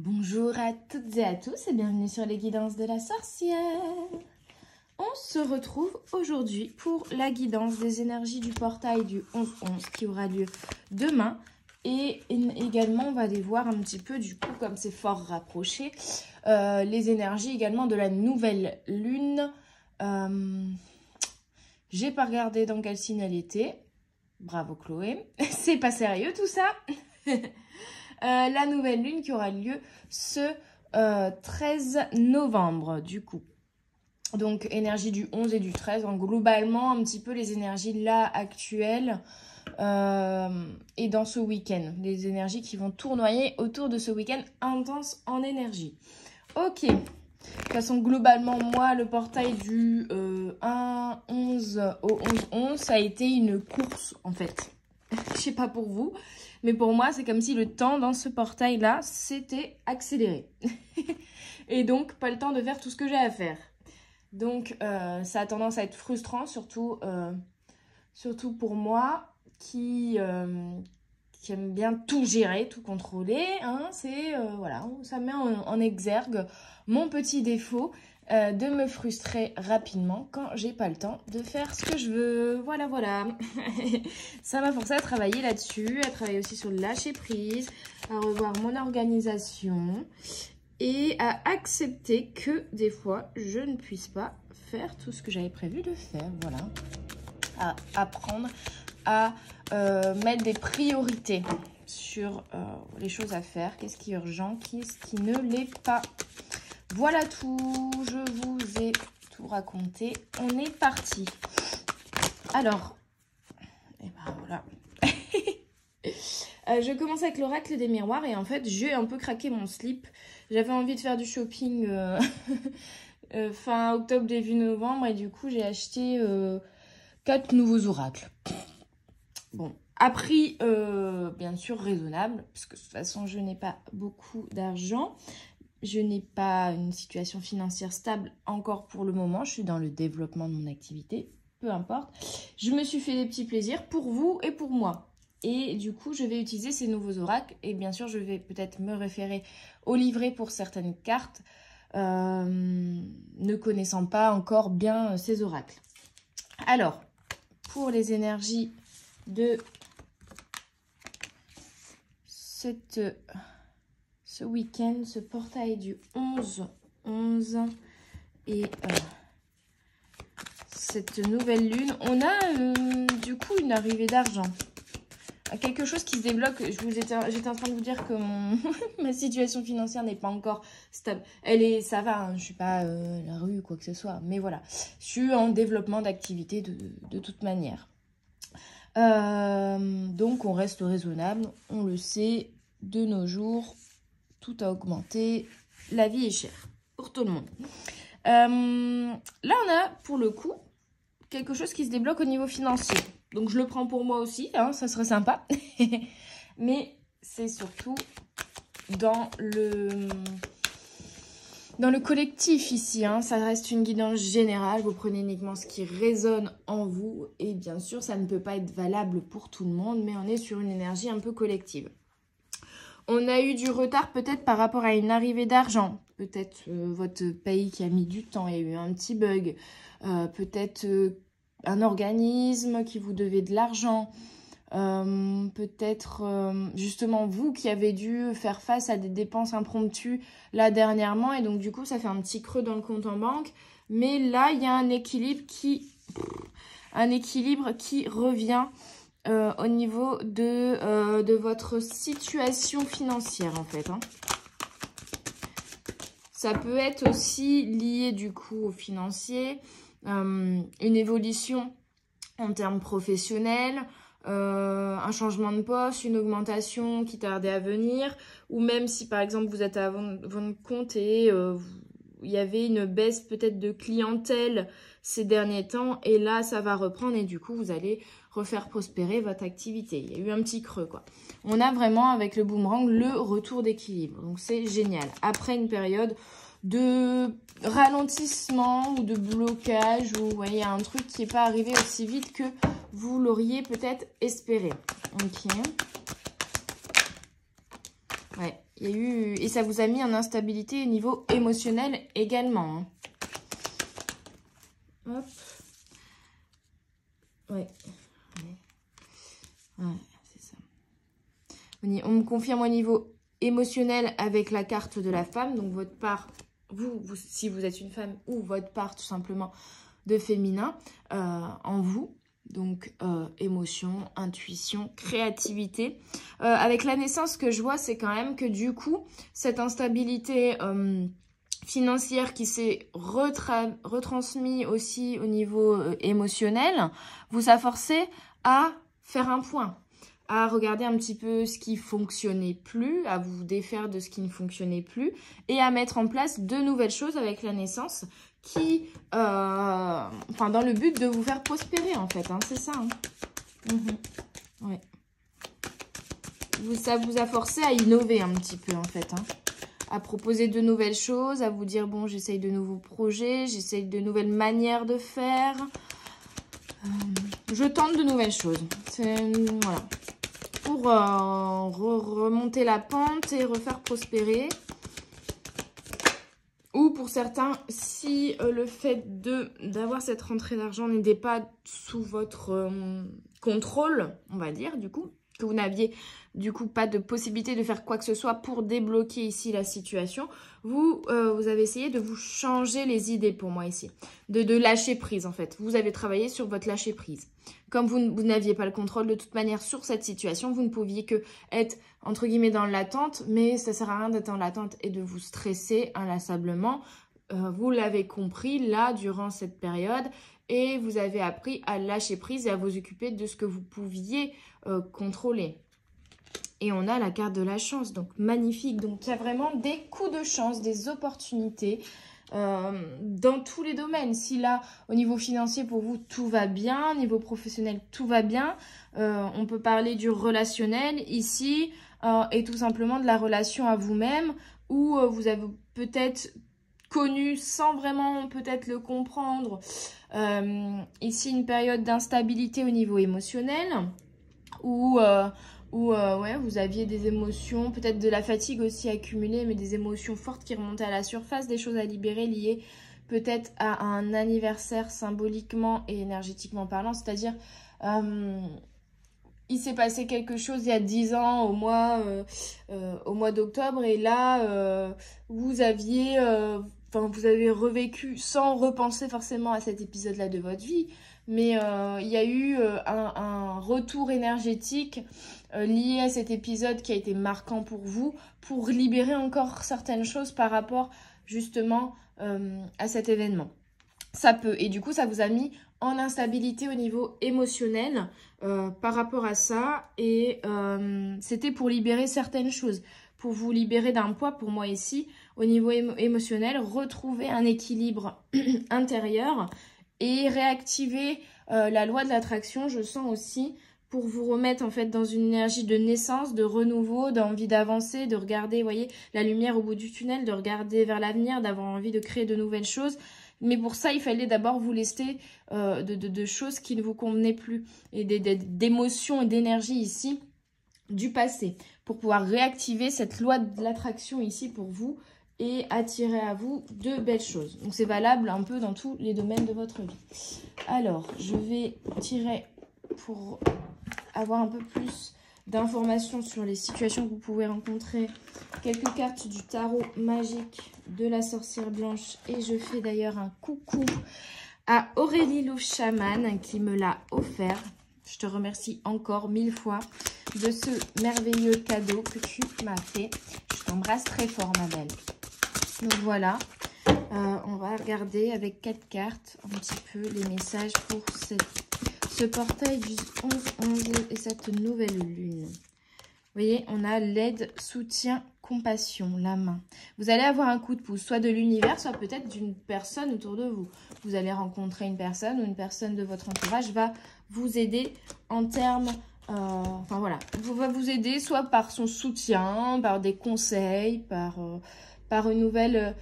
Bonjour à toutes et à tous et bienvenue sur les guidances de la sorcière. On se retrouve aujourd'hui pour la guidance des énergies du portail du 11-11 qui aura lieu demain. Et également, on va aller voir un petit peu, du coup, comme c'est fort rapproché, les énergies également de la nouvelle lune. J'ai pas regardé dans quel signe elle était. Bravo Chloé. C'est pas sérieux tout ça. La nouvelle lune qui aura lieu ce 13 novembre du coup. Donc énergie du 11 et du 13. Donc, globalement un petit peu les énergies là actuelles et dans ce week-end. Les énergies qui vont tournoyer autour de ce week-end intense en énergie. Ok. De toute façon, globalement, moi, le portail du 1-11 au 11-11, ça a été une course, en fait. Je sais pas pour vous, mais pour moi, c'est comme si le temps dans ce portail-là s'était accéléré. Et donc, pas le temps de faire tout ce que j'ai à faire. Donc, ça a tendance à être frustrant, surtout pour moi, qui aime bien tout gérer, tout contrôler. Hein, voilà, ça met en exergue mon petit défaut de me frustrer rapidement quand j'ai pas le temps de faire ce que je veux. Voilà, voilà. Ça m'a forcé à travailler là-dessus, à travailler aussi sur le lâcher prise, à revoir mon organisation et à accepter que des fois, je ne puisse pas faire tout ce que j'avais prévu de faire. Voilà. À apprendre à mettre des priorités sur les choses à faire. Qu'est-ce qui est urgent, qu'est-ce qui ne l'est pas. Voilà tout, je vous ai tout raconté. On est parti. Alors, et ben voilà. Je commence avec l'oracle des miroirs et en fait, j'ai un peu craqué mon slip. J'avais envie de faire du shopping fin octobre, début novembre et du coup, j'ai acheté 4 nouveaux oracles. Bon, à prix bien sûr raisonnable, parce que de toute façon, je n'ai pas beaucoup d'argent. Je n'ai pas une situation financière stable encore pour le moment. Je suis dans le développement de mon activité, peu importe. Je me suis fait des petits plaisirs pour vous et pour moi. Et du coup, je vais utiliser ces nouveaux oracles. Et bien sûr, je vais peut-être me référer au livret pour certaines cartes, ne connaissant pas encore bien ces oracles. Alors, pour les énergies de ce week-end, ce portail du 11-11 et cette nouvelle lune, on a du coup une arrivée d'argent. Quelque chose qui se débloque. J'étais en train de vous dire que ma situation financière n'est pas encore stable. Ça va, hein, je ne suis pas la rue ou quoi que ce soit. Mais voilà, je suis en développement d'activité de toute manière. Donc, on reste raisonnable. On le sait, de nos jours, tout a augmenté. La vie est chère pour tout le monde. Là, on a, pour le coup, quelque chose qui se débloque au niveau financier. Donc, je le prends pour moi aussi, hein, ça serait sympa. Mais c'est surtout dans le collectif ici. Hein, ça reste une guidance générale. Vous prenez uniquement ce qui résonne en vous. Et bien sûr, ça ne peut pas être valable pour tout le monde. Mais on est sur une énergie un peu collective. On a eu du retard peut-être par rapport à une arrivée d'argent. Peut-être votre paye qui a mis du temps, il y a eu un petit bug. Peut-être un organisme qui vous devait de l'argent. Peut-être justement vous qui avez dû faire face à des dépenses impromptues là dernièrement. Et donc du coup, ça fait un petit creux dans le compte en banque. Mais là, il y a un équilibre qui revient au niveau de votre situation financière en fait. Hein. Ça peut être aussi lié du coup au financier, une évolution en termes professionnels, un changement de poste, une augmentation qui tardait à venir, ou même si par exemple vous êtes à votre compte et il y avait une baisse peut-être de clientèle ces derniers temps et là ça va reprendre et du coup vous allez refaire prospérer votre activité. Il y a eu un petit creux quoi. On a vraiment avec le boomerang le retour d'équilibre, donc c'est génial. Après une période de ralentissement ou de blocage où vous voyez un truc qui n'est pas arrivé aussi vite que vous l'auriez peut-être espéré. Ok. Ouais, Il y a eu... Et ça vous a mis en instabilité au niveau émotionnel également. Hop. Ouais. Ouais, c'est ça. On me confirme au niveau émotionnel avec la carte de la femme. Donc, votre part, vous si vous êtes une femme, ou votre part, tout simplement, de féminin en vous. Donc, émotion, intuition, créativité. Avec la naissance, ce que je vois, c'est quand même que du coup, cette instabilité financière qui s'est retransmise aussi au niveau émotionnel, vous a forcé à faire un point, à regarder un petit peu ce qui fonctionnait plus, à vous défaire de ce qui ne fonctionnait plus et à mettre en place de nouvelles choses avec la naissance qui, dans le but de vous faire prospérer en fait, hein, c'est ça. Hein. Ouais. Ça vous a forcé à innover un petit peu en fait, hein, à proposer de nouvelles choses, à vous dire bon, j'essaye de nouveaux projets, j'essaye de nouvelles manières de faire, je tente de nouvelles choses. Voilà. Pour remonter la pente et refaire prospérer. Ou pour certains, si le fait d'avoir cette rentrée d'argent n'était pas sous votre contrôle, on va dire, du coup, que vous n'aviez du coup pas de possibilité de faire quoi que ce soit pour débloquer ici la situation, vous avez essayé de vous changer les idées pour moi ici, de lâcher prise en fait. Vous avez travaillé sur votre lâcher prise. Comme vous n'aviez pas le contrôle de toute manière sur cette situation, vous ne pouviez que être entre guillemets dans l'attente, mais ça sert à rien d'être dans l'attente et de vous stresser inlassablement. Vous l'avez compris là durant cette période et vous avez appris à lâcher prise et à vous occuper de ce que vous pouviez contrôler. Et on a la carte de la chance, donc magnifique. Donc il y a vraiment des coups de chance, des opportunités dans tous les domaines. Si là, au niveau financier, pour vous, tout va bien, au niveau professionnel, tout va bien, on peut parler du relationnel ici et tout simplement de la relation à vous-même où vous avez peut-être connu sans vraiment peut-être le comprendre ici une période d'instabilité au niveau émotionnel où ouais, vous aviez des émotions, peut-être de la fatigue aussi accumulée, mais des émotions fortes qui remontaient à la surface, des choses à libérer liées peut-être à un anniversaire symboliquement et énergétiquement parlant, c'est-à-dire il s'est passé quelque chose il y a 10 ans au mois d'octobre et là vous avez revécu sans repenser forcément à cet épisode-là de votre vie, mais il y a eu un retour énergétique lié à cet épisode qui a été marquant pour vous, pour libérer encore certaines choses par rapport justement à cet événement. Ça peut, et du coup ça vous a mis en instabilité au niveau émotionnel par rapport à ça, et c'était pour libérer certaines choses, pour vous libérer d'un poids, pour moi ici, au niveau émotionnel, retrouver un équilibre intérieur et réactiver la loi de l'attraction, je sens aussi, pour vous remettre en fait dans une énergie de naissance, de renouveau, d'envie d'avancer, de regarder, vous voyez, la lumière au bout du tunnel, de regarder vers l'avenir, d'avoir envie de créer de nouvelles choses. Mais pour ça, il fallait d'abord vous lester de choses qui ne vous convenaient plus et d'émotions et d'énergie ici du passé pour pouvoir réactiver cette loi de l'attraction ici pour vous et attirer à vous de belles choses. Donc c'est valable un peu dans tous les domaines de votre vie. Alors, je vais tirer pour avoir un peu plus d'informations sur les situations que vous pouvez rencontrer, quelques cartes du tarot magique de la sorcière blanche, et je fais d'ailleurs un coucou à Aurélie Lou Chaman qui me l'a offert. Je te remercie encore 1000 fois de ce merveilleux cadeau que tu m'as fait. Je t'embrasse très fort, ma belle. Donc voilà, on va regarder avec 4 cartes un petit peu les messages pour ce portail du 11-11 et cette nouvelle lune. Vous voyez, on a l'aide, soutien, compassion, la main. Vous allez avoir un coup de pouce, soit de l'univers, soit peut-être d'une personne autour de vous. Vous allez rencontrer une personne ou une personne de votre entourage va vous aider en termes... enfin voilà, va vous aider soit par son soutien, par des conseils, par une nouvelle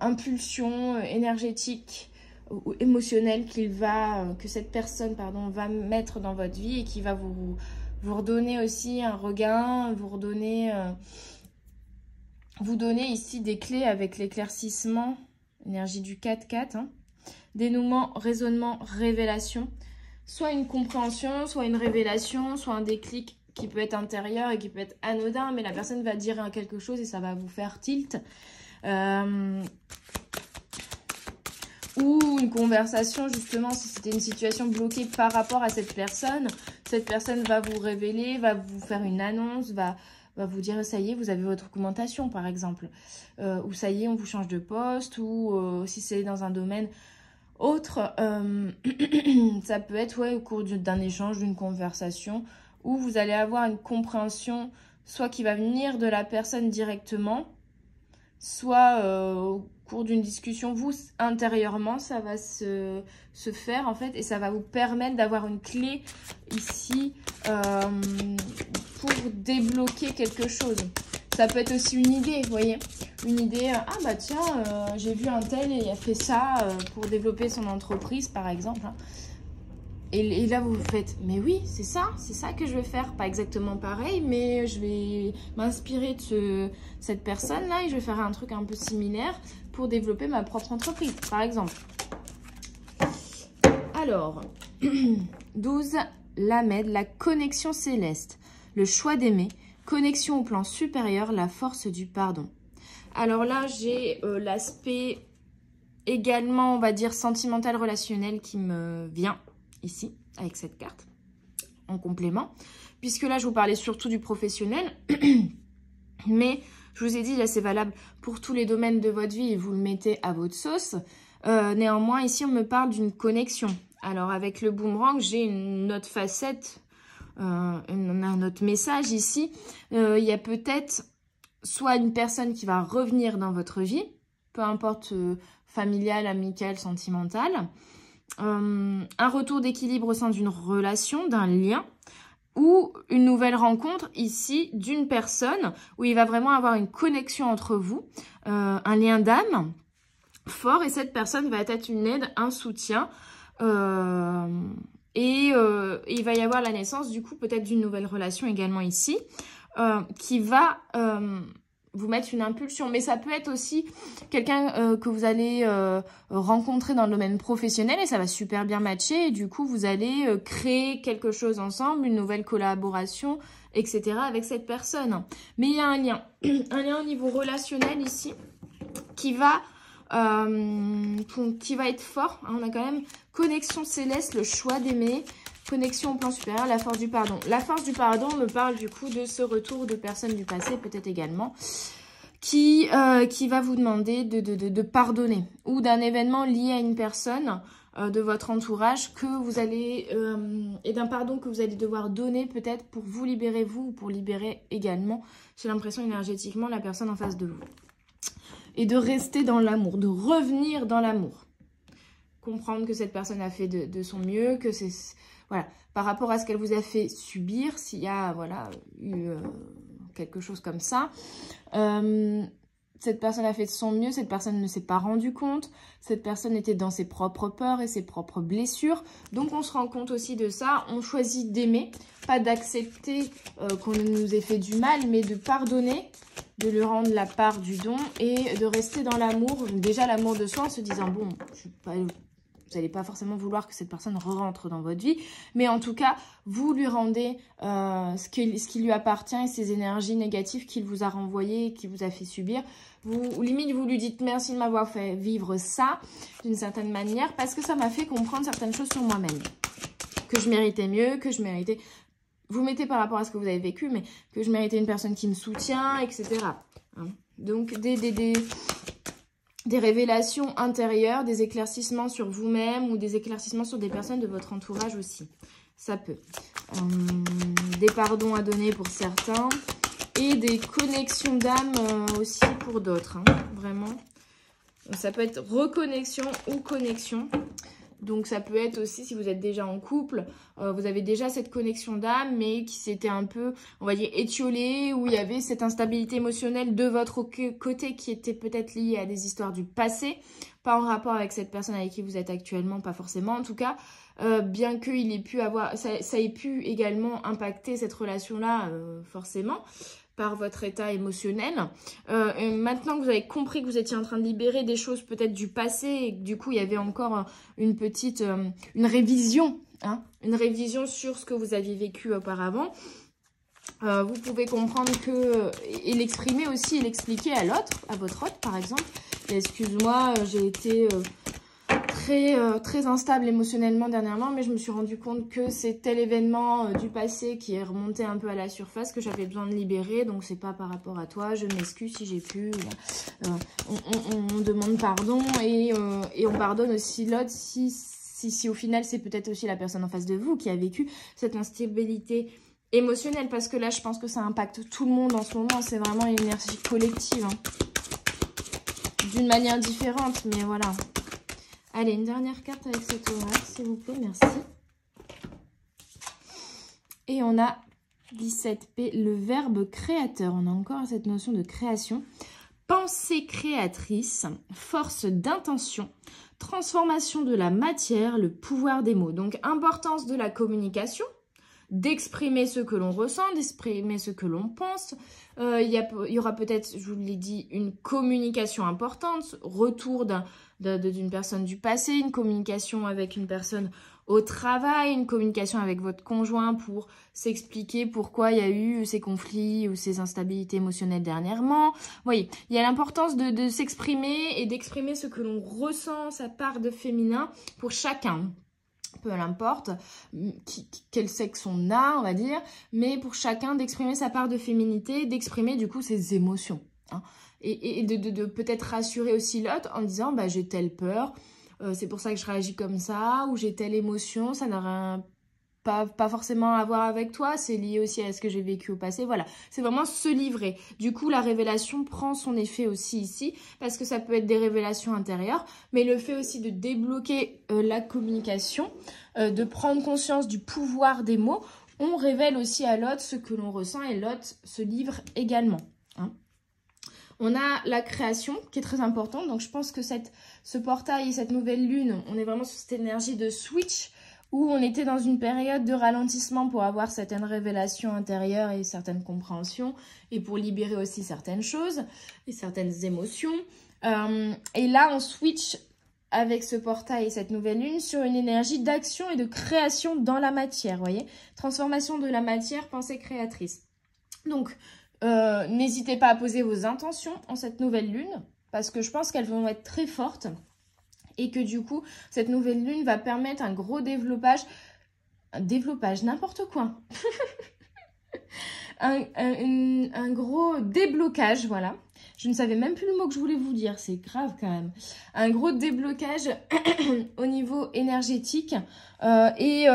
impulsion énergétique ou émotionnelle que cette personne va mettre dans votre vie et qui va vous redonner aussi un regain, vous redonner vous donner ici des clés avec l'éclaircissement, énergie du 4-4, hein. Dénouement, raisonnement, révélation. Soit une compréhension, soit une révélation, soit un déclic qui peut être intérieur et qui peut être anodin, mais la personne va dire quelque chose et ça va vous faire tilt. Ou une conversation, justement, si c'était une situation bloquée par rapport à cette personne va vous révéler, va vous faire une annonce, va vous dire ça y est, vous avez votre augmentation par exemple, ou ça y est, on vous change de poste, ou si c'est dans un domaine autre, ça peut être au cours d'un échange, d'une conversation, où vous allez avoir une compréhension, soit qui va venir de la personne directement, soit au cours d'une discussion, vous, intérieurement, ça va se faire, en fait, et ça va vous permettre d'avoir une clé ici pour débloquer quelque chose. Ça peut être aussi une idée, vous voyez, une idée, ah bah tiens, j'ai vu un tel et il a fait ça pour développer son entreprise, par exemple, hein. Et là, vous vous faites, mais oui, c'est ça que je vais faire. Pas exactement pareil, mais je vais m'inspirer de cette personne-là et je vais faire un truc un peu similaire pour développer ma propre entreprise, par exemple. Alors, 12, Lamed, la connexion céleste, le choix d'aimer, connexion au plan supérieur, la force du pardon. Alors là, j'ai l'aspect également, on va dire, sentimental, relationnel qui me vient ici, avec cette carte, en complément. Puisque là, je vous parlais surtout du professionnel, mais je vous ai dit, là, c'est valable pour tous les domaines de votre vie et vous le mettez à votre sauce. Néanmoins, ici, on me parle d'une connexion. Alors, avec le boomerang, j'ai une autre facette, un autre message ici. Il y a peut-être soit une personne qui va revenir dans votre vie, peu importe familiale, amicale, sentimentale, un retour d'équilibre au sein d'une relation, d'un lien, ou une nouvelle rencontre ici d'une personne où il va vraiment avoir une connexion entre vous, un lien d'âme fort, et cette personne va être une aide, un soutien, et il va y avoir la naissance du coup peut-être d'une nouvelle relation également ici, qui va vous mettre une impulsion. Mais ça peut être aussi quelqu'un que vous allez rencontrer dans le domaine professionnel et ça va super bien matcher. Et du coup, vous allez créer quelque chose ensemble, une nouvelle collaboration, etc. avec cette personne. Mais il y a un lien. Un lien au niveau relationnel ici qui va être fort. On a quand même connexion céleste, le choix d'aimer, connexion au plan supérieur, la force du pardon. La force du pardon me parle du coup de ce retour de personnes du passé, peut-être également, qui va vous demander de pardonner, ou d'un événement lié à une personne de votre entourage que vous allez, et d'un pardon que vous allez devoir donner peut-être pour vous libérer vous, ou pour libérer également, j'ai l'impression énergétiquement, la personne en face de vous. Et de rester dans l'amour, de revenir dans l'amour. Comprendre que cette personne a fait de son mieux, que c'est... Voilà, par rapport à ce qu'elle vous a fait subir, s'il y a voilà, eu quelque chose comme ça, cette personne a fait de son mieux, cette personne ne s'est pas rendue compte, cette personne était dans ses propres peurs et ses propres blessures. Donc on se rend compte aussi de ça, on choisit d'aimer, pas d'accepter qu'on nous ait fait du mal, mais de pardonner, de lui rendre la part du don et de rester dans l'amour. Déjà l'amour de soi en se disant, bon, je suis pas... Vous n'allez pas forcément vouloir que cette personne rentre dans votre vie. Mais en tout cas, vous lui rendez ce qui lui appartient et ses énergies négatives qu'il vous a renvoyées et qu'il vous a fait subir. Limite, vous lui dites merci de m'avoir fait vivre ça d'une certaine manière parce que ça m'a fait comprendre certaines choses sur moi-même. Que je méritais mieux, que je méritais... Vous mettez par rapport à ce que vous avez vécu, mais que je méritais une personne qui me soutient, etc. Hein. Donc, des révélations intérieures, des éclaircissements sur vous-même ou des éclaircissements sur des personnes de votre entourage aussi. Ça peut. Des pardons à donner pour certains et des connexions d'âme aussi pour d'autres. Hein, vraiment. Ça peut être reconnexion ou connexion. Donc ça peut être aussi si vous êtes déjà en couple, vous avez déjà cette connexion d'âme mais qui s'était un peu, on va dire, étiolée, où il y avait cette instabilité émotionnelle de votre côté qui était peut-être liée à des histoires du passé, pas en rapport avec cette personne avec qui vous êtes actuellement, pas forcément en tout cas, bien qu'il ait pu avoir, ça ait pu également impacter cette relation-là forcément, par votre état émotionnel. Et maintenant que vous avez compris que vous étiez en train de libérer des choses peut-être du passé et que du coup il y avait encore une petite une révision, hein, une révision sur ce que vous aviez vécu auparavant, vous pouvez comprendre que et l'exprimer aussi et l'expliquer à l'autre, à votre hôte par exemple. Excuse-moi, j'ai été très instable émotionnellement dernièrement, mais je me suis rendu compte que c'est tel événement du passé qui est remonté un peu à la surface que j'avais besoin de libérer, donc c'est pas par rapport à toi, je m'excuse si j'ai pu. On demande pardon et on pardonne aussi l'autre si au final c'est peut-être aussi la personne en face de vous qui a vécu cette instabilité émotionnelle, parce que là je pense que ça impacte tout le monde en ce moment, c'est vraiment une énergie collective, hein. D'une manière différente, mais voilà. Allez, une dernière carte avec cet oracle, s'il vous plaît, merci. Et on a 17P, le verbe créateur. On a encore cette notion de création. Pensée créatrice, force d'intention, transformation de la matière, le pouvoir des mots. Donc, importance de la communication, d'exprimer ce que l'on ressent, d'exprimer ce que l'on pense. Il y aura peut-être, je vous l'ai dit, une communication importante, retour d'une personne du passé, une communication avec une personne au travail, une communication avec votre conjoint pour s'expliquer pourquoi il y a eu ces conflits ou ces instabilités émotionnelles dernièrement. Vous voyez, il y a l'importance de s'exprimer et d'exprimer ce que l'on ressent, sa part de féminin pour chacun. Peu importe quel sexe on a, on va dire, mais pour chacun d'exprimer sa part de féminité, d'exprimer du coup ses émotions, hein, et de peut-être rassurer aussi l'autre en disant bah, j'ai telle peur, c'est pour ça que je réagis comme ça, ou j'ai telle émotion, ça n'a rien pas forcément à voir avec toi, c'est lié aussi à ce que j'ai vécu au passé, voilà. C'est vraiment se livrer. Du coup, la révélation prend son effet aussi ici, parce que ça peut être des révélations intérieures, mais le fait aussi de débloquer la communication, de prendre conscience du pouvoir des mots, on révèle aussi à l'autre ce que l'on ressent et l'autre se livre également, hein. On a la création qui est très importante, donc je pense que ce portail et cette nouvelle lune, on est vraiment sur cette énergie de switch, où on était dans une période de ralentissement pour avoir certaines révélations intérieures et certaines compréhensions, et pour libérer aussi certaines choses et certaines émotions. Et là, on switch avec ce portail et cette nouvelle lune sur une énergie d'action et de création dans la matière, voyez. Transformation de la matière, pensée créatrice. Donc, n'hésitez pas à poser vos intentions en cette nouvelle lune, parce que je pense qu'elles vont être très fortes. Et que du coup, cette nouvelle lune va permettre un gros développage, n'importe quoi. un gros déblocage, voilà. Je ne savais même plus le mot que je voulais vous dire, c'est grave quand même. Un gros déblocage au niveau énergétique et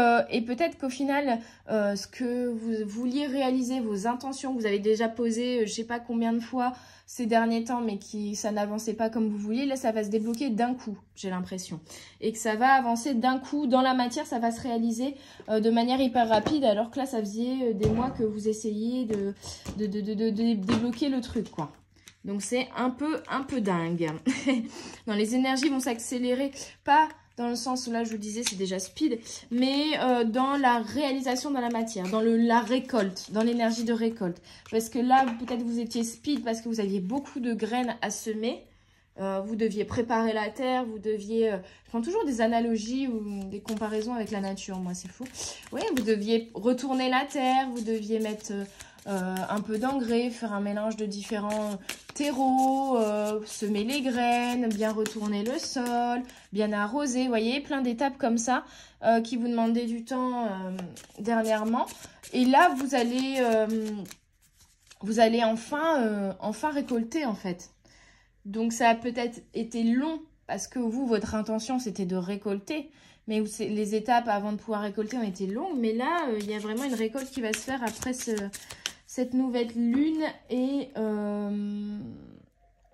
peut-être qu'au final, ce que vous vouliez réaliser, vos intentions, vous avez déjà posé je ne sais pas combien de fois ces derniers temps, mais ça n'avançait pas comme vous vouliez, là ça va se débloquer d'un coup, j'ai l'impression. Et que ça va avancer d'un coup dans la matière, ça va se réaliser de manière hyper rapide, alors que là ça faisait des mois que vous essayiez de débloquer le truc, quoi. Donc c'est un peu dingue. Non, les énergies vont s'accélérer, pas dans le sens où là je vous disais c'est déjà speed, mais dans la réalisation dans la matière, dans la récolte, dans l'énergie de récolte. Parce que là peut-être vous étiez speed parce que vous aviez beaucoup de graines à semer. Vous deviez préparer la terre, vous deviez... je prends toujours des analogies ou des comparaisons avec la nature, moi c'est fou. Oui, vous deviez retourner la terre, vous deviez mettre... un peu d'engrais, faire un mélange de différents terreaux, semer les graines, bien retourner le sol, bien arroser, vous voyez, plein d'étapes comme ça qui vous demandaient du temps dernièrement. Et là, vous allez enfin récolter en fait. Donc ça a peut-être été long parce que vous, votre intention c'était de récolter. Mais les étapes avant de pouvoir récolter ont été longues. Mais là, il y a vraiment une récolte qui va se faire après cette nouvelle lune et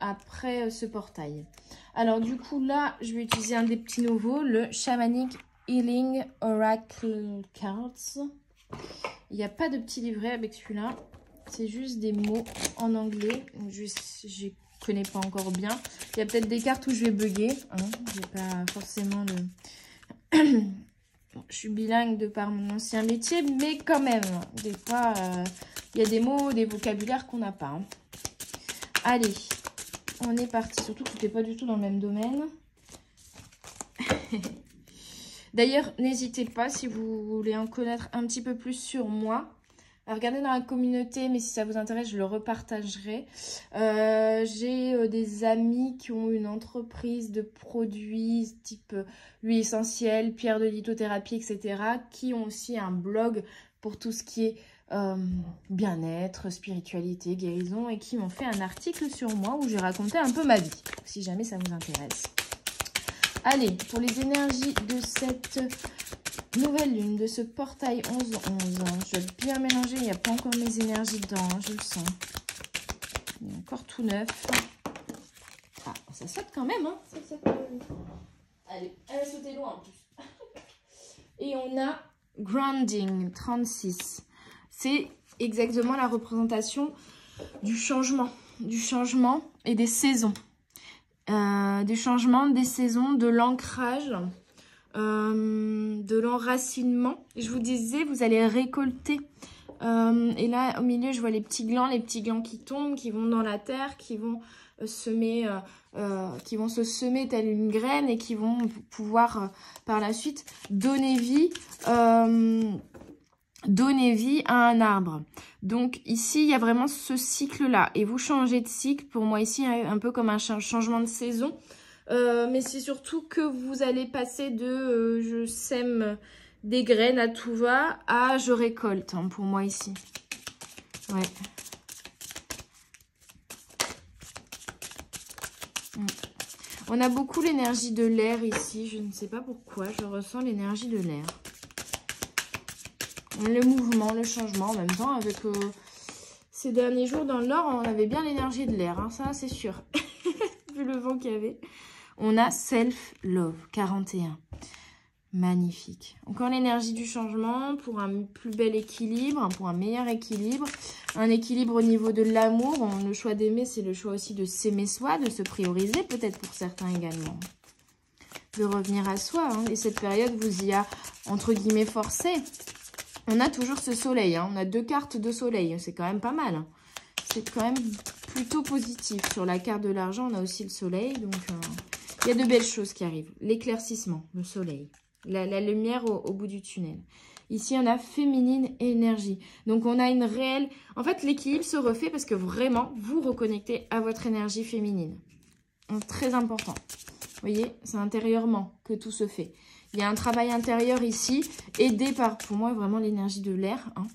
après ce portail. Alors du coup là, je vais utiliser un des petits nouveaux, le Shamanic Healing Oracle Cards. Il n'y a pas de petit livret avec celui-là. C'est juste des mots en anglais. Je ne connais pas encore bien. Il y a peut-être des cartes où je vais bugger. Hein. J'ai pas forcément le... Bon, je suis bilingue de par mon ancien métier, mais quand même, des fois, il y a des mots, des vocabulaires qu'on n'a pas. Hein. Allez, on est parti. Surtout que tu n'es pas du tout dans le même domaine. D'ailleurs, n'hésitez pas si vous voulez en connaître un petit peu plus sur moi. Regardez dans la communauté, mais si ça vous intéresse, je le repartagerai. J'ai des amis qui ont une entreprise de produits type huile essentielle, pierre de lithothérapie, etc. qui ont aussi un blog pour tout ce qui est bien-être, spiritualité, guérison et qui m'ont fait un article sur moi où j'ai raconté un peu ma vie, si jamais ça vous intéresse. Allez, pour les énergies de cette nouvelle lune, de ce portail 11-11, je vais bien mélanger, il n'y a pas encore mes énergies dedans, je le sens. Il est encore tout neuf. Ah, ça saute quand même, hein. Ça saute quand même. Allez, elle va sauter loin en plus. Et on a Grounding 36. C'est exactement la représentation du changement et des saisons. Du changement, des saisons, de l'ancrage, de l'enracinement. Je vous disais, vous allez récolter. Et là, au milieu, je vois les petits glands qui tombent, qui vont dans la terre, qui vont semer, se semer telle une graine et qui vont pouvoir par la suite donner vie à un arbre. Donc ici, il y a vraiment ce cycle-là. Et vous changez de cycle, pour moi ici, un peu comme un changement de saison. Mais c'est surtout que vous allez passer de je sème des graines à tout va à je récolte, hein, pour moi ici. Ouais. On a beaucoup l'énergie de l'air ici. Je ne sais pas pourquoi, je ressens l'énergie de l'air. Le mouvement, le changement en même temps. Avec ces derniers jours dans le nord, on avait bien l'énergie de l'air. Hein, ça, c'est sûr. Vu le vent qu'il y avait. On a Self-Love 41. Magnifique. Encore l'énergie du changement pour un plus bel équilibre, pour un meilleur équilibre. Un équilibre au niveau de l'amour. Le choix d'aimer, c'est le choix aussi de s'aimer soi, de se prioriser peut-être pour certains également. De revenir à soi. Hein. Et cette période vous y a, entre guillemets, forcé. On a toujours ce soleil, hein. On a 2 cartes de soleil, c'est quand même pas mal. Hein. C'est quand même plutôt positif. Sur la carte de l'argent, on a aussi le soleil, donc il y a de belles choses qui arrivent. L'éclaircissement, le soleil, la lumière au bout du tunnel. Ici, on a féminine et énergie. Donc, on a une réelle... En fait, l'équilibre se refait parce que vraiment, vous reconnectez à votre énergie féminine. Donc, très important. Vous voyez, c'est intérieurement que tout se fait. Il y a un travail intérieur ici, aidé par, pour moi, vraiment l'énergie de l'air. Hein.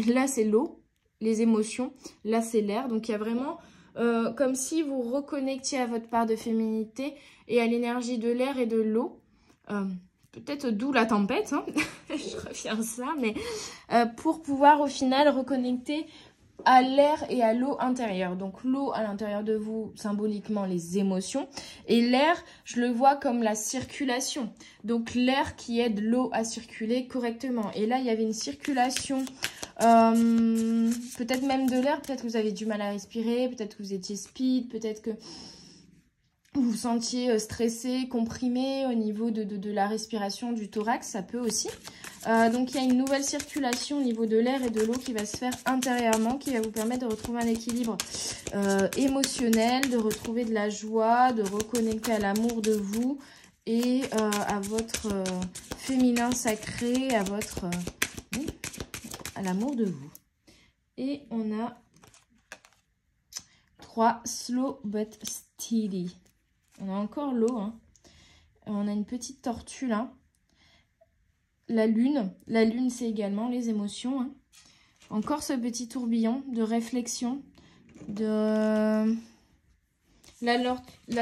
Là, c'est l'eau, les émotions. Là, c'est l'air. Donc, il y a vraiment comme si vous reconnectiez à votre part de féminité et à l'énergie de l'air et de l'eau. Peut-être d'où la tempête, hein. Je reviens à ça, mais pour pouvoir, au final, reconnecter à l'air et à l'eau intérieure. Donc l'eau à l'intérieur de vous, symboliquement les émotions. Et l'air, je le vois comme la circulation. Donc l'air qui aide l'eau à circuler correctement. Et là, il y avait une circulation, peut-être même de l'air. Peut-être que vous avez du mal à respirer. Peut-être que vous étiez speed. Peut-être que vous vous sentiez stressé, comprimé au niveau de la respiration du thorax. Ça peut aussi. Donc, il y a une nouvelle circulation au niveau de l'air et de l'eau qui va se faire intérieurement, qui va vous permettre de retrouver un équilibre émotionnel, de retrouver de la joie, de reconnecter à l'amour de vous et à votre féminin sacré, à votre à l'amour de vous. Et on a 3 slow but steady. On a encore l'eau, hein. On a une petite tortue là. La lune c'est également les émotions. Hein. Encore ce petit tourbillon de réflexion. La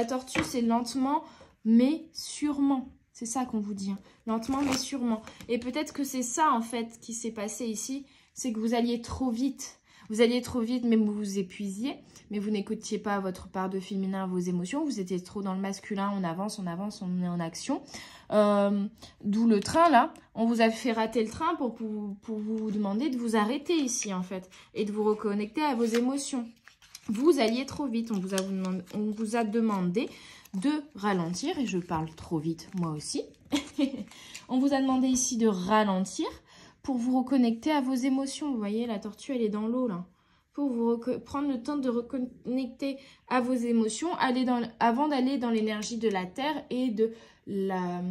tortue, c'est lentement mais sûrement. C'est ça qu'on vous dit. Hein. Lentement mais sûrement. Et peut-être que c'est ça en fait qui s'est passé ici. C'est que vous alliez trop vite. Vous alliez trop vite, mais vous vous épuisiez. Mais vous n'écoutiez pas votre part de féminin, vos émotions. Vous étiez trop dans le masculin. On avance, on est en action. D'où le train, là. On vous a fait rater le train pour vous demander de vous arrêter ici, en fait. Et de vous reconnecter à vos émotions. Vous alliez trop vite. On vous a demandé de ralentir. Et je parle trop vite, moi aussi. On vous a demandé ici de ralentir pour vous reconnecter à vos émotions. Vous voyez, la tortue, elle est dans l'eau, là. Pour vous prendre le temps de reconnecter à vos émotions avant d'aller dans l'énergie de la Terre et de la...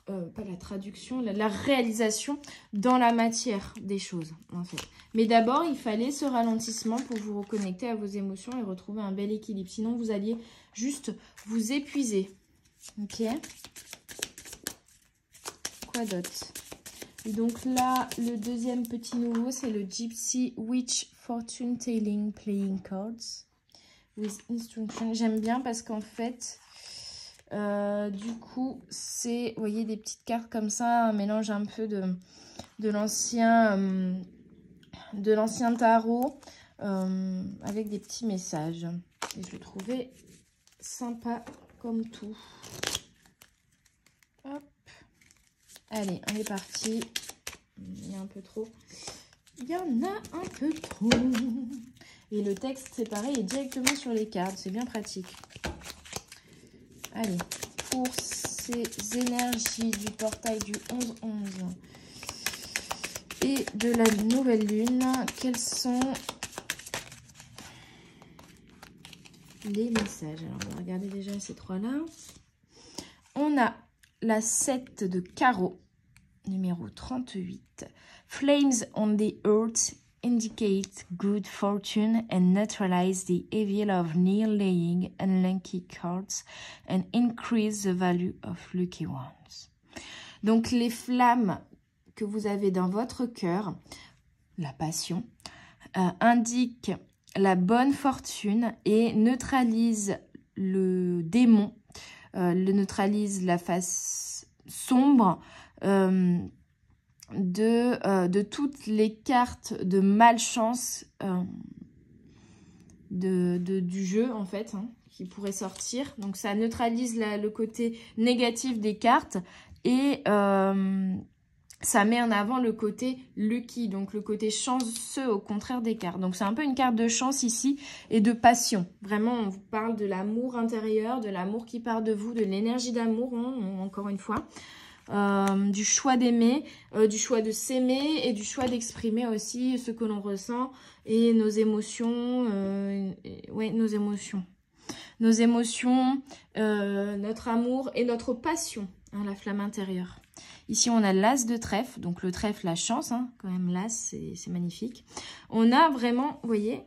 pas la traduction, la réalisation dans la matière des choses, en fait. Mais d'abord, il fallait ce ralentissement pour vous reconnecter à vos émotions et retrouver un bel équilibre. Sinon, vous alliez juste vous épuiser. Ok. Quoi d'autre? Et donc là, le deuxième petit nouveau, c'est le Gypsy Witch Fortune Telling Playing Cards with Instruction. J'aime bien parce qu'en fait... du coup, c'est, vous voyez, des petites cartes comme ça, un mélange un peu de l'ancien tarot avec des petits messages. Et je le trouvais sympa comme tout. Hop. Allez, on est parti. Il y a un peu trop. Il y en a un peu trop. Et le texte, c'est pareil, est directement sur les cartes. C'est bien pratique. Allez, pour ces énergies du portail du 11-11 et de la nouvelle lune, quels sont les messages? Alors, on va regarder déjà ces trois-là. On a la 7 de carreau, numéro 38. Flames on the earth indicate good fortune and neutralize the evil of near-laying unlucky cards and increase the value of lucky ones. Donc, les flammes que vous avez dans votre cœur, la passion, indiquent la bonne fortune et neutralise le démon, neutralise la face sombre, de toutes les cartes de malchance du jeu, en fait, hein, qui pourraient sortir. Donc, ça neutralise le côté négatif des cartes et ça met en avant le côté lucky, donc le côté chanceux au contraire des cartes. Donc, c'est un peu une carte de chance ici et de passion. Vraiment, on vous parle de l'amour intérieur, de l'amour qui part de vous, de l'énergie d'amour, hein, encore une fois. Du choix d'aimer, du choix de s'aimer et du choix d'exprimer aussi ce que l'on ressent et nos émotions, nos émotions, notre amour et notre passion, hein, la flamme intérieure. Ici, on a l'as de trèfle, donc le trèfle, la chance, hein, quand même l'as, c'est magnifique. On a vraiment, vous voyez,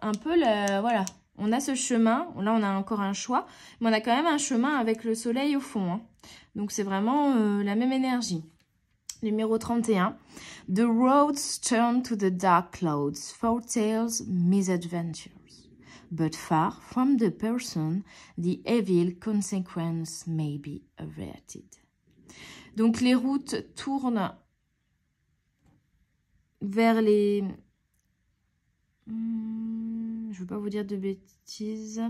un peu, voilà, on a ce chemin, là on a encore un choix, mais on a quand même un chemin avec le soleil au fond, hein. Donc, c'est vraiment la même énergie. Numéro 31. The roads turn to the dark clouds, foretells misadventures. But far from the person, the evil consequence may be averted. Donc, les routes tournent vers les... Je ne veux pas vous dire de bêtises...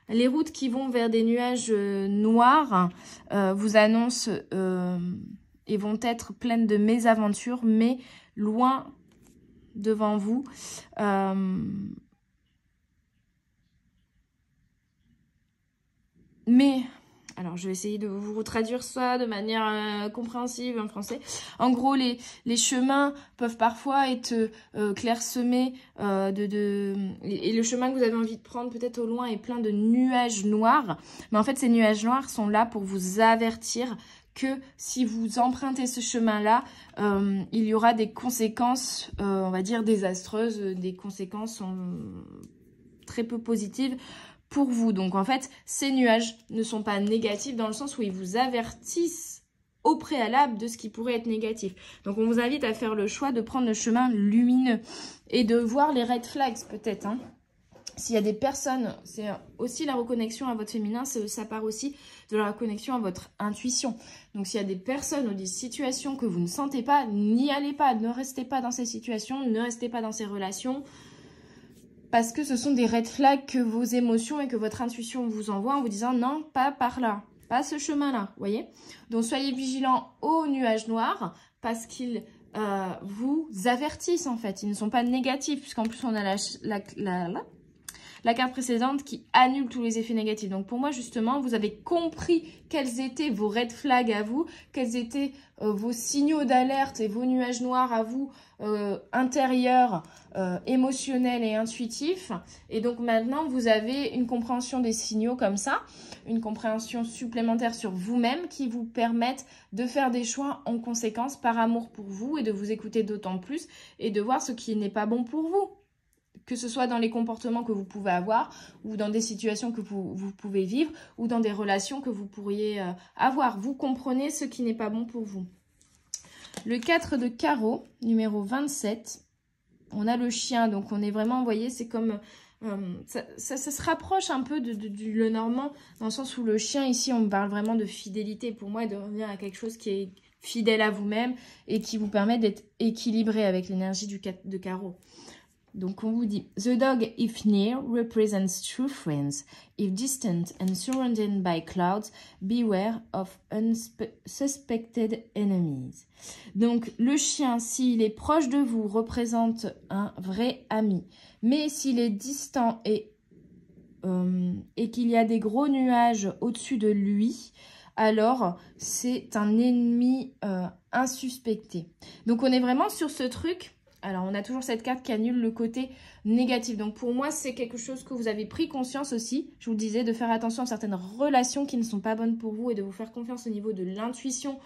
Les routes qui vont vers des nuages noirs vous annoncent et vont être pleines de mésaventures, mais loin devant vous. Mais, alors je vais essayer de vous traduire ça de manière compréhensible en français. En gros, les chemins peuvent parfois être clairsemés et le chemin que vous avez envie de prendre peut-être au loin est plein de nuages noirs. Mais en fait, ces nuages noirs sont là pour vous avertir que si vous empruntez ce chemin-là, il y aura des conséquences, on va dire, désastreuses, des conséquences très peu positives pour vous. Donc, en fait, ces nuages ne sont pas négatifs dans le sens où ils vous avertissent au préalable de ce qui pourrait être négatif. Donc, on vous invite à faire le choix de prendre le chemin lumineux et de voir les red flags peut-être, hein. S'il y a des personnes, c'est aussi la reconnexion à votre féminin, ça part aussi de la reconnexion à votre intuition. Donc, s'il y a des personnes ou des situations que vous ne sentez pas, n'y allez pas, ne restez pas dans ces situations, ne restez pas dans ces relations. Parce que ce sont des red flags que vos émotions et que votre intuition vous envoient en vous disant non, pas par là, pas ce chemin-là, vous voyez. Donc, soyez vigilants aux nuages noirs parce qu'ils vous avertissent en fait. Ils ne sont pas négatifs puisqu'en plus, on a la carte précédente qui annule tous les effets négatifs. Donc pour moi, justement, vous avez compris quels étaient vos red flags à vous, quels étaient vos signaux d'alerte et vos nuages noirs à vous, intérieurs, émotionnels et intuitifs. Et donc maintenant, vous avez une compréhension des signaux comme ça, une compréhension supplémentaire sur vous-même qui vous permettent de faire des choix en conséquence par amour pour vous et de vous écouter d'autant plus et de voir ce qui n'est pas bon pour vous. Que ce soit dans les comportements que vous pouvez avoir ou dans des situations que vous pouvez vivre ou dans des relations que vous pourriez avoir. Vous comprenez ce qui n'est pas bon pour vous. Le 4 de carreau, numéro 27, on a le chien. Donc on est vraiment, vous voyez, c'est comme... ça se rapproche un peu du Lenormand, dans le sens où le chien, ici, on parle vraiment de fidélité pour moi, et de revenir à quelque chose qui est fidèle à vous-même et qui vous permet d'être équilibré avec l'énergie du 4 de carreau. Donc on vous dit, the dog, if near, represents true friends. If distant and surrounded by clouds, beware of unsuspected enemies. Donc le chien, s'il est proche de vous, représente un vrai ami. Mais s'il est distant et qu'il y a des gros nuages au-dessus de lui, alors c'est un ennemi insuspecté. Donc on est vraiment sur ce truc. Alors, on a toujours cette carte qui annule le côté négatif. Donc, pour moi, c'est quelque chose que vous avez pris conscience aussi. Je vous le disais, de faire attention à certaines relations qui ne sont pas bonnes pour vous et de vous faire confiance au niveau de l'intuition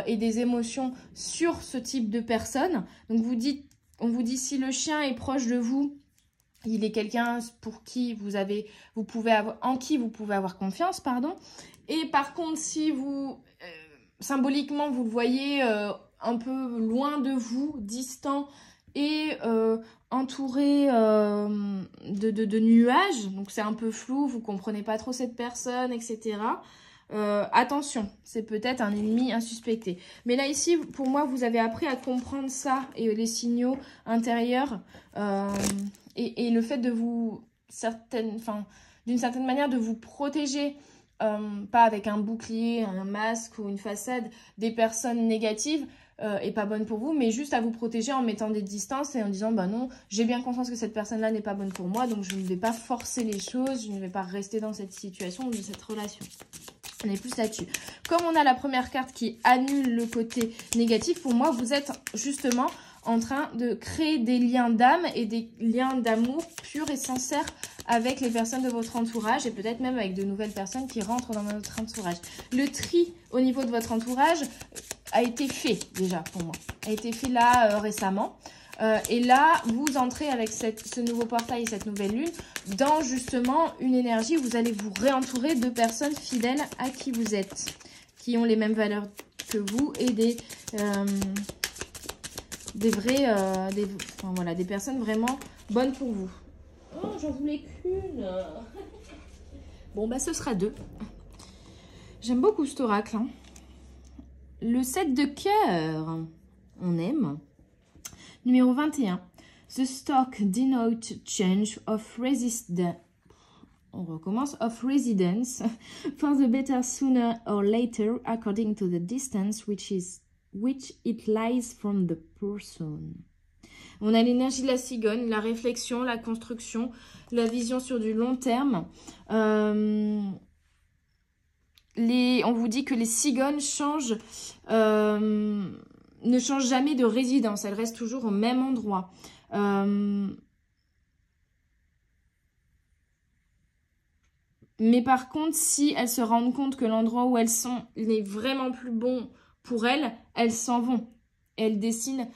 et des émotions sur ce type de personne. Donc, on vous dit si le chien est proche de vous, il est quelqu'un pour qui en qui vous pouvez avoir confiance, pardon. Et par contre, si vous, symboliquement, vous le voyez... un peu loin de vous, distant et entouré de nuages. Donc c'est un peu flou, vous ne comprenez pas trop cette personne, etc. Attention, c'est peut-être un ennemi insuspecté. Mais là ici, pour moi, vous avez appris à comprendre ça et les signaux intérieurs et le fait de vous, d'une certaine manière, de vous protéger. Pas avec un bouclier, un masque ou une façade, des personnes négatives et pas bonnes pour vous, mais juste à vous protéger en mettant des distances et en disant bah non, j'ai bien conscience que cette personne-là n'est pas bonne pour moi, donc je ne vais pas forcer les choses, je ne vais pas rester dans cette situation ou dans cette relation. On est plus là-dessus. Comme on a la première carte qui annule le côté négatif, pour moi, vous êtes justement en train de créer des liens d'âme et des liens d'amour purs et sincères avec les personnes de votre entourage et peut-être même avec de nouvelles personnes qui rentrent dans votre entourage. Le tri au niveau de votre entourage a été fait déjà pour moi, a été fait là récemment. Et là, vous entrez avec ce nouveau portail et cette nouvelle lune dans justement une énergie où vous allez vous réentourer de personnes fidèles à qui vous êtes, qui ont les mêmes valeurs que vous et des personnes vraiment bonnes pour vous. Oh, j'en voulais qu'une. Bon, bah ce sera 2. J'aime beaucoup cet oracle. Hein. Le 7 de cœur. On aime. Numéro 21. The stock denote change of residence. On recommence. Of residence for the better sooner or later according to the distance which it lies from the person. On a l'énergie de la cigogne, la réflexion, la construction, la vision sur du long terme. On vous dit que les cigognes ne changent jamais de résidence. Elles restent toujours au même endroit. Mais par contre, si elles se rendent compte que l'endroit où elles sont n'est vraiment plus bon pour elles, elles s'en vont. Elles décident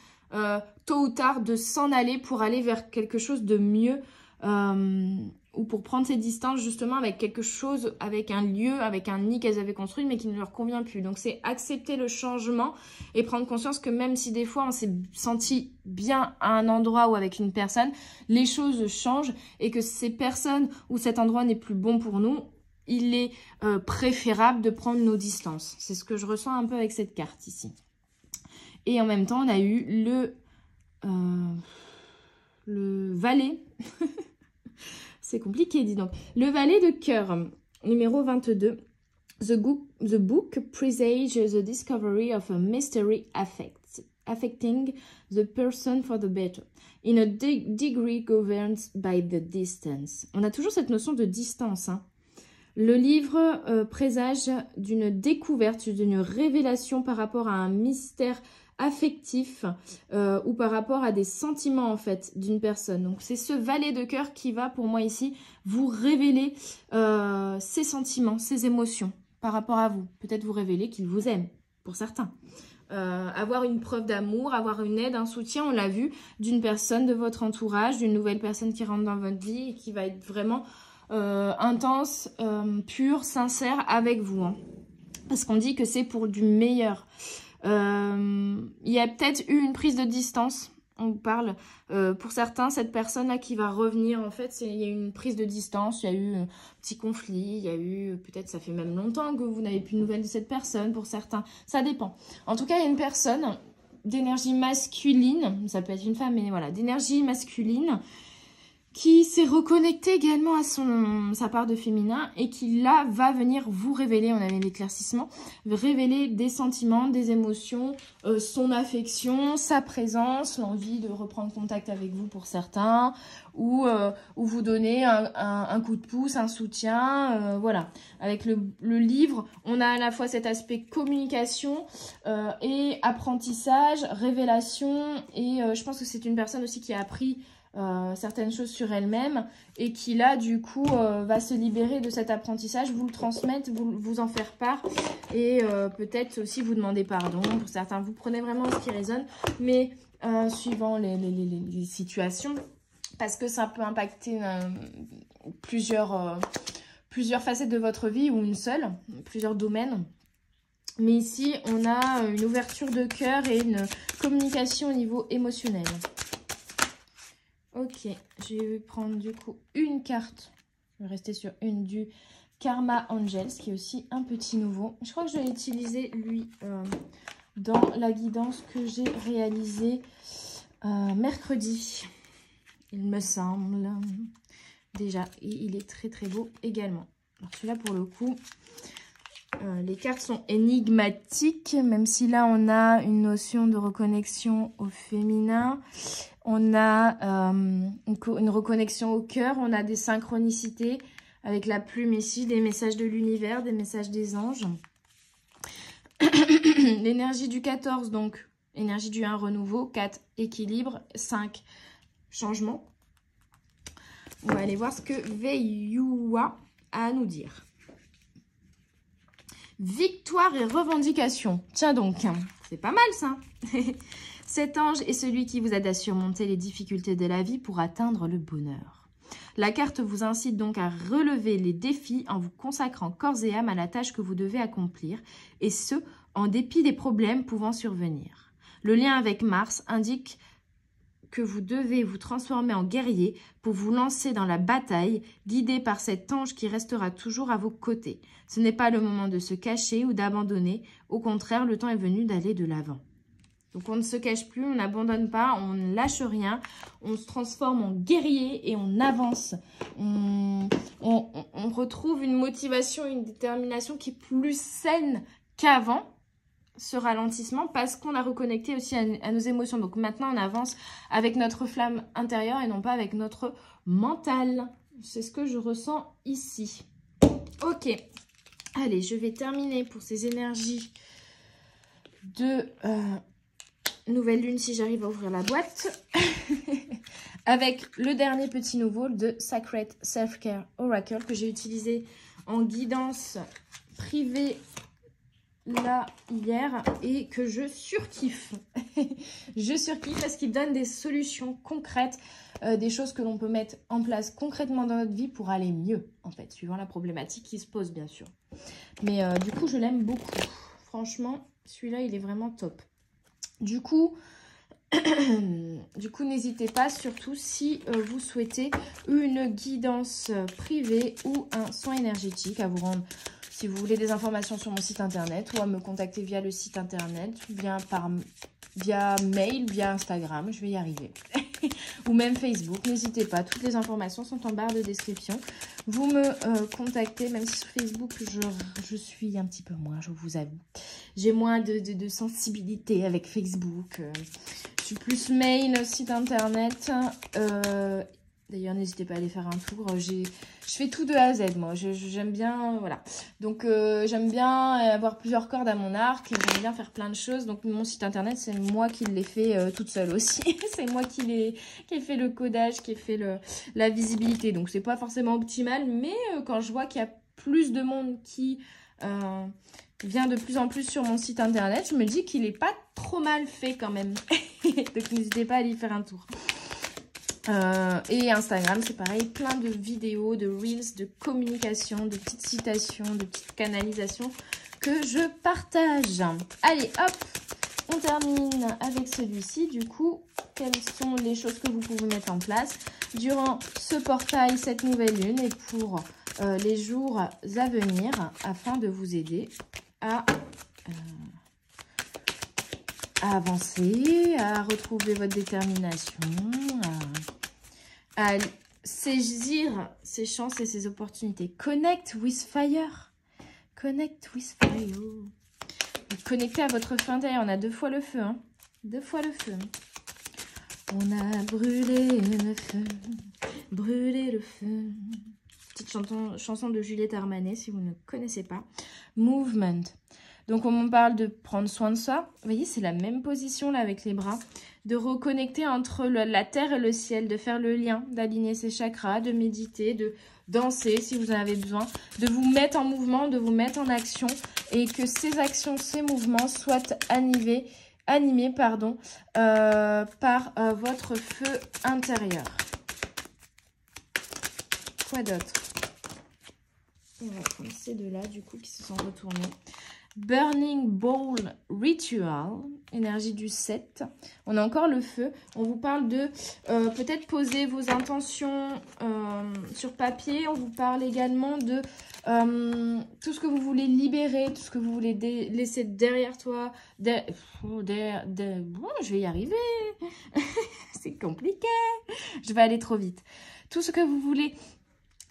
tôt ou tard de s'en aller pour aller vers quelque chose de mieux ou pour prendre ces distances justement avec quelque chose, avec un lieu, avec un nid qu'elles avaient construit mais qui ne leur convient plus. Donc c'est accepter le changement et prendre conscience que même si des fois on s'est senti bien à un endroit ou avec une personne, les choses changent et que ces personnes ou cet endroit n'est plus bon pour nous, il est préférable de prendre nos distances. C'est ce que je ressens un peu avec cette carte ici. Et en même temps, on a eu le valet. C'est compliqué, dis donc. Le valet de cœur, numéro 22. The book presages the discovery of a mystery affecting the person for the better. In a degree governed by the distance. On a toujours cette notion de distance. Hein. Le livre présage d'une découverte, d'une révélation par rapport à un mystère affectif ou par rapport à des sentiments en fait d'une personne. Donc c'est ce valet de cœur qui va pour moi ici vous révéler ses sentiments, ses émotions par rapport à vous. Peut-être vous révéler qu'il vous aime pour certains. Avoir une preuve d'amour, avoir une aide, un soutien, on l'a vu, d'une personne de votre entourage, d'une nouvelle personne qui rentre dans votre vie et qui va être vraiment intense, pure, sincère avec vous. Hein. Parce qu'on dit que c'est pour du meilleur. Il y a peut-être eu une prise de distance. On vous parle, pour certains, cette personne-là qui va revenir, en fait, il y a eu une prise de distance, il y a eu un petit conflit, il y a eu, peut-être ça fait même longtemps que vous n'avez plus de nouvelles de cette personne, pour certains, ça dépend. En tout cas, il y a une personne d'énergie masculine, ça peut être une femme, mais voilà, d'énergie masculine, qui s'est reconnecté également à sa part de féminin et qui là va venir vous révéler, on avait l'éclaircissement, révéler des sentiments, des émotions, son affection, sa présence, l'envie de reprendre contact avec vous pour certains, ou vous donner un coup de pouce, un soutien, voilà. Avec le livre, on a à la fois cet aspect communication et apprentissage, révélation, et je pense que c'est une personne aussi qui a appris certaines choses sur elle-même et qui là du coup va se libérer de cet apprentissage, vous le transmettre, vous en faire part et peut-être aussi vous demander pardon. Pour certains, vous prenez vraiment ce qui résonne, mais suivant les situations, parce que ça peut impacter plusieurs facettes de votre vie ou une seule, plusieurs domaines. Mais ici, on a une ouverture de cœur et une communication au niveau émotionnel. Ok, je vais prendre du coup une carte. Je vais rester sur une du Karma Angels, qui est aussi un petit nouveau. Je crois que je vais utiliser lui dans la guidance que j'ai réalisée mercredi. Il me semble. Déjà, et il est très très beau également. Alors celui-là pour le coup, les cartes sont énigmatiques, même si là on a une notion de reconnexion au féminin. On a une reconnexion au cœur, on a des synchronicités avec la plume ici, des messages de l'univers, des messages des anges. L'énergie du 14, donc énergie du 1, renouveau, 4, équilibre, 5, changement. On va aller voir ce que Veiyua a à nous dire. Victoire et revendication. Tiens donc, c'est pas mal ça. Cet ange est celui qui vous aide à surmonter les difficultés de la vie pour atteindre le bonheur. La carte vous incite donc à relever les défis en vous consacrant corps et âme à la tâche que vous devez accomplir, et ce, en dépit des problèmes pouvant survenir. Le lien avec Mars indique que vous devez vous transformer en guerrier pour vous lancer dans la bataille, guidé par cet ange qui restera toujours à vos côtés. Ce n'est pas le moment de se cacher ou d'abandonner, au contraire, le temps est venu d'aller de l'avant. Donc on ne se cache plus, on n'abandonne pas, on ne lâche rien, on se transforme en guerrier et on avance. On retrouve une motivation, une détermination qui est plus saine qu'avant, ce ralentissement, parce qu'on a reconnecté aussi à nos émotions. Donc maintenant on avance avec notre flamme intérieure et non pas avec notre mental. C'est ce que je ressens ici. Ok, allez, je vais terminer pour ces énergies de... nouvelle lune, si j'arrive à ouvrir la boîte, avec le dernier petit nouveau de Sacred Self-Care Oracle que j'ai utilisé en guidance privée là hier et que je surkiffe. Je surkiffe parce qu'il donne des solutions concrètes, des choses que l'on peut mettre en place concrètement dans notre vie pour aller mieux, en fait, suivant la problématique qui se pose, bien sûr. Mais du coup, je l'aime beaucoup. Franchement, celui-là, il est vraiment top. Du coup, n'hésitez pas, surtout si vous souhaitez une guidance privée ou un soin énergétique, à vous rendre, si vous voulez des informations sur mon site internet, ou à me contacter via le site internet, via mail, via Instagram, je vais y arriver. ou même Facebook. N'hésitez pas, toutes les informations sont en barre de description. Vous me contactez, même si sur Facebook, je suis un petit peu moins, je vous avoue. J'ai moins de sensibilité avec Facebook. Je suis plus mail, site internet. D'ailleurs, n'hésitez pas à aller faire un tour. Je fais tout de A à Z, moi. J'aime bien, voilà. Donc, j'aime bien avoir plusieurs cordes à mon arc. J'aime bien faire plein de choses. Donc, mon site internet, c'est moi qui l'ai fait toute seule aussi. C'est moi qui ai fait le codage, qui ai fait la visibilité. Donc, c'est pas forcément optimal. Mais quand je vois qu'il y a plus de monde qui vient de plus en plus sur mon site internet, je me dis qu'il n'est pas trop mal fait quand même. Donc, n'hésitez pas à aller y faire un tour. Et Instagram, c'est pareil, plein de vidéos, de reels, de communication, de petites citations, de petites canalisations que je partage. Allez, hop, on termine avec celui-ci. Du coup, quelles sont les choses que vous pouvez mettre en place durant ce portail, cette nouvelle lune et pour les jours à venir afin de vous aider à avancer, à retrouver votre détermination, à saisir ses chances et ses opportunités. Connect with fire. Connect with fire. Connectez à votre feu intérieur. On a 2 fois le feu. Hein. 2 fois le feu. On a brûlé le feu. Brûlé le feu. Petite chanson de Juliette Armanet, si vous ne connaissez pas. Movement. Donc, on me parle de prendre soin de soi. Vous voyez, c'est la même position là avec les bras. De reconnecter entre la terre et le ciel, de faire le lien, d'aligner ses chakras, de méditer, de danser si vous en avez besoin, de vous mettre en mouvement, de vous mettre en action et que ces actions, ces mouvements soient animés par votre feu intérieur. Quoi d'autre? On va prendre ces deux-là, du coup, qui se sont retournés. Burning Bowl Ritual, énergie du 7. On a encore le feu. On vous parle de peut-être poser vos intentions sur papier. On vous parle également de tout ce que vous voulez libérer, tout ce que vous voulez laisser derrière toi. Bon, je vais y arriver. C'est compliqué. Je vais aller trop vite. Tout ce que vous voulez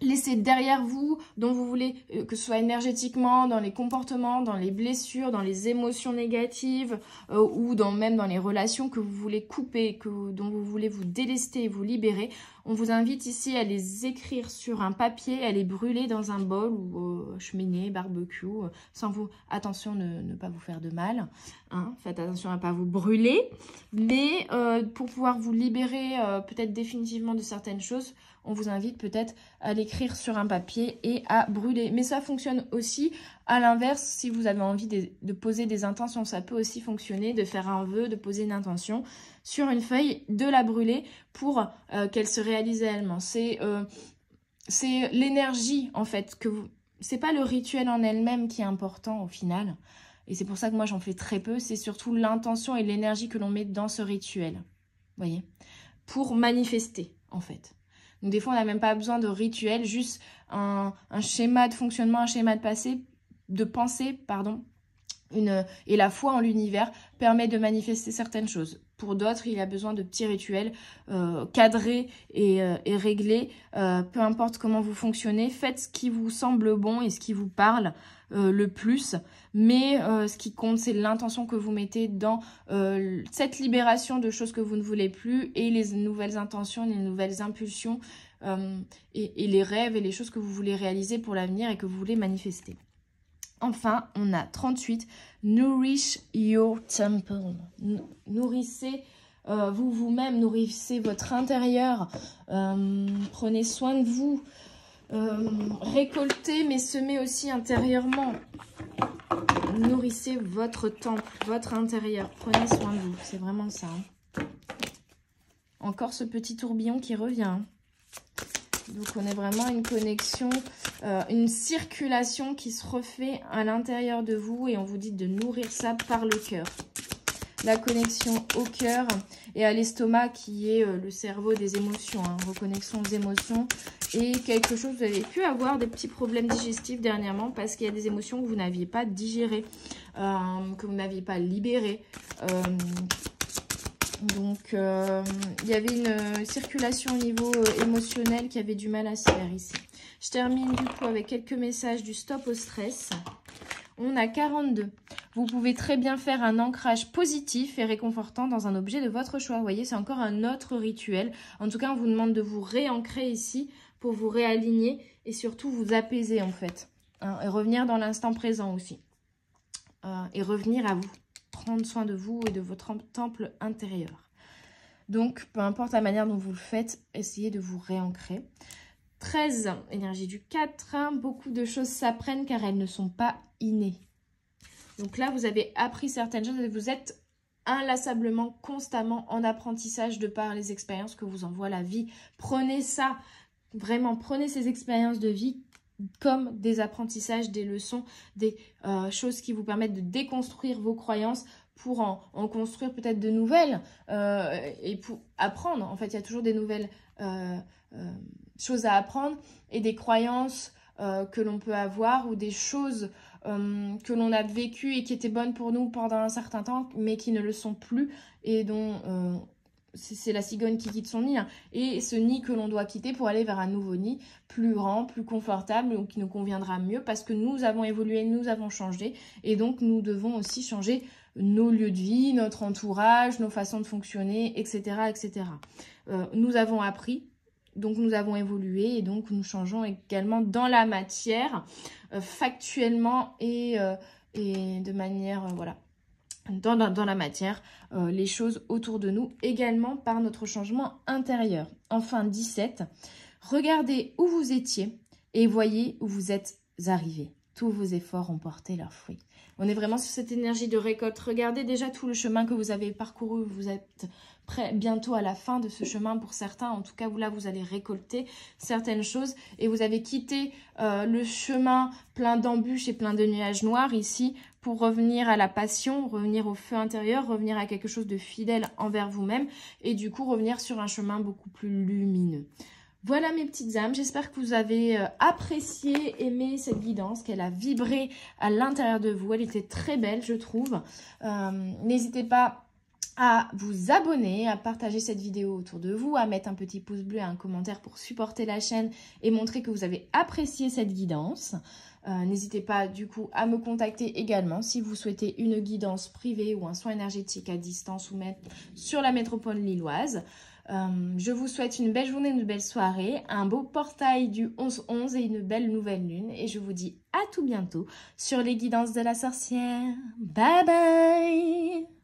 laissez derrière vous, dont vous voulez, que ce soit énergétiquement, dans les comportements, dans les blessures, dans les émotions négatives ou même dans les relations que vous voulez couper, dont vous voulez vous délester et vous libérer. On vous invite ici à les écrire sur un papier, à les brûler dans un bol ou cheminée, barbecue, sans vous... Attention, ne pas vous faire de mal. Hein, faites attention à ne pas vous brûler. Mais pour pouvoir vous libérer peut-être définitivement de certaines choses, on vous invite peut-être à l'écrire sur un papier et à brûler. Mais ça fonctionne aussi à l'inverse, si vous avez envie de poser des intentions, ça peut aussi fonctionner, de faire un vœu, de poser une intention sur une feuille, de la brûler pour qu'elle se réalise réellement. C'est l'énergie en fait, c'est pas le rituel en elle-même qui est important au final. Et c'est pour ça que moi j'en fais très peu, c'est surtout l'intention et l'énergie que l'on met dans ce rituel. Vous voyez, pour manifester en fait. Donc des fois, on n'a même pas besoin de rituel, juste un schéma de fonctionnement, un schéma de pensée, pardon. Et la foi en l'univers permet de manifester certaines choses. Pour d'autres, il y a besoin de petits rituels cadrés et réglés. Peu importe comment vous fonctionnez, faites ce qui vous semble bon et ce qui vous parle le plus. Mais ce qui compte, c'est l'intention que vous mettez dans cette libération de choses que vous ne voulez plus et les nouvelles intentions, les nouvelles impulsions et les rêves et les choses que vous voulez réaliser pour l'avenir et que vous voulez manifester. Enfin, on a 38, Nourish your temple. Nourrissez vous-même, nourrissez votre intérieur. Prenez soin de vous. Récoltez, mais semez aussi intérieurement. Nourrissez votre temple, votre intérieur. Prenez soin de vous, c'est vraiment ça. Hein. Encore ce petit tourbillon qui revient. Donc, on est vraiment une connexion, une circulation qui se refait à l'intérieur de vous et on vous dit de nourrir ça par le cœur. La connexion au cœur et à l'estomac qui est le cerveau des émotions, hein, reconnexion aux émotions et quelque chose, vous avez pu avoir des petits problèmes digestifs dernièrement parce qu'il y a des émotions que vous n'aviez pas digérées, que vous n'aviez pas libérées. Donc, il y avait une circulation au niveau émotionnel qui avait du mal à se faire ici. Je termine du coup avec quelques messages du stop au stress. On a 42. Vous pouvez très bien faire un ancrage positif et réconfortant dans un objet de votre choix. Vous voyez, c'est encore un autre rituel. En tout cas, on vous demande de vous réancrer ici pour vous réaligner et surtout vous apaiser en fait. Hein, et revenir dans l'instant présent aussi. Et revenir à vous. Prendre soin de vous et de votre temple intérieur. Donc, peu importe la manière dont vous le faites, essayez de vous réancrer. 13, énergie du 4. Hein, beaucoup de choses s'apprennent car elles ne sont pas innées. Donc là, vous avez appris certaines choses et vous êtes inlassablement, constamment en apprentissage de par les expériences que vous envoie la vie. Prenez ça, vraiment, prenez ces expériences de vie comme des apprentissages, des leçons, des choses qui vous permettent de déconstruire vos croyances pour en construire peut-être de nouvelles et pour apprendre. En fait, il y a toujours des nouvelles choses à apprendre et des croyances que l'on peut avoir ou des choses que l'on a vécues et qui étaient bonnes pour nous pendant un certain temps mais qui ne le sont plus et dont c'est la cigogne qui quitte son nid, hein. Et ce nid que l'on doit quitter pour aller vers un nouveau nid plus grand, plus confortable ou qui nous conviendra mieux parce que nous avons évolué, nous avons changé et donc nous devons aussi changer nos lieux de vie, notre entourage, nos façons de fonctionner, etc. etc. Nous avons appris, donc nous avons évolué et donc nous changeons également dans la matière, factuellement et de manière, voilà. Dans la matière, les choses autour de nous, également par notre changement intérieur. Enfin, 17, regardez où vous étiez et voyez où vous êtes arrivés. Tous vos efforts ont porté leurs fruits. On est vraiment sur cette énergie de récolte. Regardez déjà tout le chemin que vous avez parcouru. Vous êtes bientôt à la fin de ce chemin pour certains. En tout cas, là, vous allez récolter certaines choses. Et vous avez quitté le chemin plein d'embûches et plein de nuages noirs ici pour revenir à la passion, revenir au feu intérieur, revenir à quelque chose de fidèle envers vous-même et du coup revenir sur un chemin beaucoup plus lumineux. Voilà mes petites âmes, j'espère que vous avez apprécié, aimé cette guidance, qu'elle a vibré à l'intérieur de vous. Elle était très belle, je trouve. N'hésitez pas à vous abonner, à partager cette vidéo autour de vous, à mettre un petit pouce bleu et un commentaire pour supporter la chaîne et montrer que vous avez apprécié cette guidance. N'hésitez pas du coup à me contacter également si vous souhaitez une guidance privée ou un soin énergétique à distance ou même sur la métropole lilloise. Je vous souhaite une belle journée, une belle soirée, un beau portail du 11-11 et une belle nouvelle lune. Et je vous dis à tout bientôt sur les guidances de la sorcière. Bye bye!